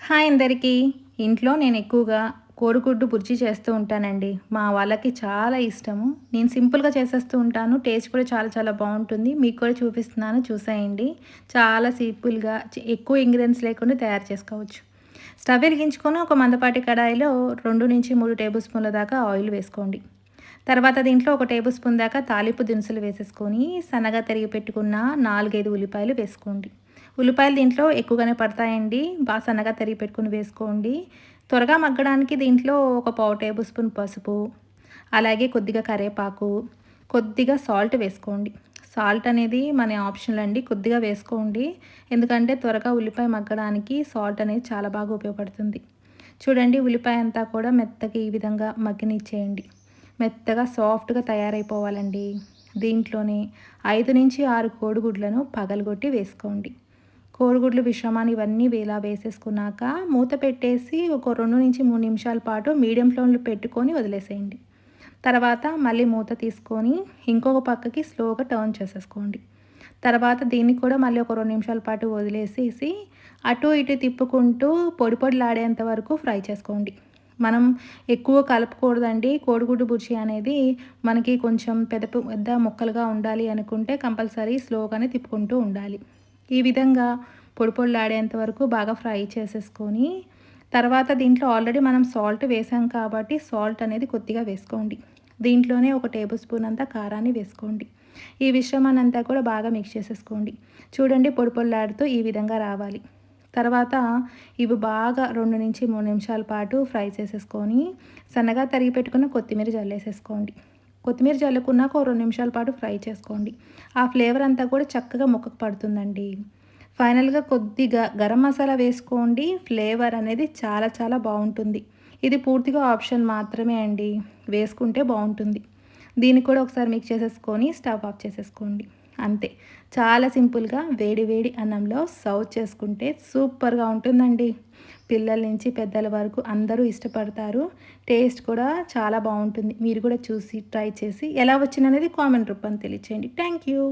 Hi అందరికీ. ఇంట్లో నేను ఎక్కువగా కోడిగుడ్డు బుర్జీ చేస్తూ ఉంటానండి. మా వాళ్ళకి చాలా ఇష్టము. నేను సింపుల్‌గా చేసేస్తూ ఉంటాను. టేస్ట్ కూడా చాలా చాలా బావుంటుంది. మీకు కూడా చూపిస్తున్నాను చూసేయండి. చాలా సింపుల్‌గా ఎక్కువ ఇంగ్రీడియెంట్స్ లేకుండా తయారు చేసుకోవచ్చు. స్టవ్ వెలిగించుకొని ఒక మందపాటి కడాయిలో 2-3 టేబుల్ స్పూన్ల దాకా ఆయిల్ వేసుకోండి. తర్వాత దీంట్లో ఒక టేబుల్ స్పూన్ దాకా తాలింపు దినుసులు వేసేసుకొని సన్నగా తరిగి పెట్టుకున్న 4, 5 ఉల్లిపాయలు వేసుకోండి. ఉల్లిపాయలు దీంట్లో ఎక్కువగానే పడతాయండి. బాగా సన్నగా తరిగి పెట్టుకొని వేసుకోండి. త్వరగా మగ్గడానికి దీంట్లో ఒక పావు టేబుల్ స్పూన్ పసుపు, అలాగే కొద్దిగా కరివేపాకు, కొద్దిగా సాల్ట్ వేసుకోండి. సాల్ట్ అనేది మన ఆప్షనల్ అండి. కొద్దిగా వేసుకోండి. ఎందుకంటే త్వరగా ఉల్లిపాయ మగ్గడానికి సాల్ట్ అనేది చాలా బాగా ఉపయోగపడుతుంది. చూడండి ఉల్లిపాయ అంతా కూడా మెత్తగా ఈ విధంగా మగ్గనిచ్చేయండి. మెత్తగా సాఫ్ట్‌గా తయారైపోవాలండి. దీంట్లోనే 5-6 కోడిగుడ్లను పగలగొట్టి వేసుకోండి. కోడిగుడ్లు మిశ్రమాన్ని ఇవన్నీ ఇలా వేసేసుకున్నాక మూత పెట్టేసి ఒక 2-3 నిమిషాల పాటు మీడియం ఫ్లేమ్‌లో పెట్టుకొని వదిలేసేయండి. తర్వాత మళ్ళీ మూత తీసుకొని ఇంకొక పక్కకి స్లోగా టర్న్ చేసేసుకోండి. తర్వాత దీన్ని కూడా మళ్ళీ ఒక 2 నిమిషాల పాటు వదిలేసేసి అటు ఇటు తిప్పుకుంటూ పొడి పొడిలాడేంత వరకు ఫ్రై చేసుకోండి. మనం ఎక్కువ కలపకూడదండి. కోడిగుడ్డు బుర్జీ అనేది మనకి కొంచెం పెద్ద పెద్ద ముక్కలుగా ఉండాలి అనుకుంటే కంపల్సరీ స్లోగానే తిప్పుకుంటూ ఉండాలి. ఈ విధంగా పొడి పొడిలాడేంత వరకు బాగా ఫ్రై చేసేసుకొని తర్వాత దీంట్లో ఆల్రెడీ మనం సాల్ట్ వేసాం కాబట్టి సాల్ట్ అనేది కొద్దిగా వేసుకోండి. దీంట్లోనే ఒక టేబుల్ స్పూన్ అంతా కారాన్ని వేసుకోండి. ఈ మిశ్రమాన్ని అంతా కూడా బాగా మిక్స్ చేసేసుకోండి. చూడండి పొడి పొడిలాడుతూ ఈ విధంగా రావాలి. తర్వాత ఇవి బాగా 2-3 నిమిషాల పాటు ఫ్రై చేసేసుకొని సన్నగా తరిగి పెట్టుకున్న కొత్తిమీర జల్లేసేసుకోండి. కొత్తిమీర జల్లుకున్నాక ఓ 2 నిమిషాల పాటు ఫ్రై చేసుకోండి. ఆ ఫ్లేవర్ అంతా కూడా చక్కగా ముక్కకు పడుతుందండి. ఫైనల్‌గా కొద్దిగా గరం మసాలా వేసుకోండి. ఫ్లేవర్ అనేది చాలా చాలా బావుంటుంది. ఇది పూర్తిగా ఆప్షన్ మాత్రమే అండి. వేసుకుంటే బావుంటుంది. దీన్ని కూడా ఒకసారి మిక్స్ చేసేసుకొని స్టవ్ ఆఫ్ చేసేసుకోండి. అంతే. చాలా సింపుల్‌గా వేడి వేడి అన్నంలో సర్వ్ చేసుకుంటే సూపర్‌గా ఉంటుందండి. పిల్లల నుంచి పెద్దల వరకు అందరూ ఇష్టపడతారు. టేస్ట్ కూడా చాలా బావుంటుంది. మీరు కూడా చూసి ట్రై చేసి ఎలా వచ్చిందనేది కామెంట్ రూపంలో తెలియచేయండి. Thank you.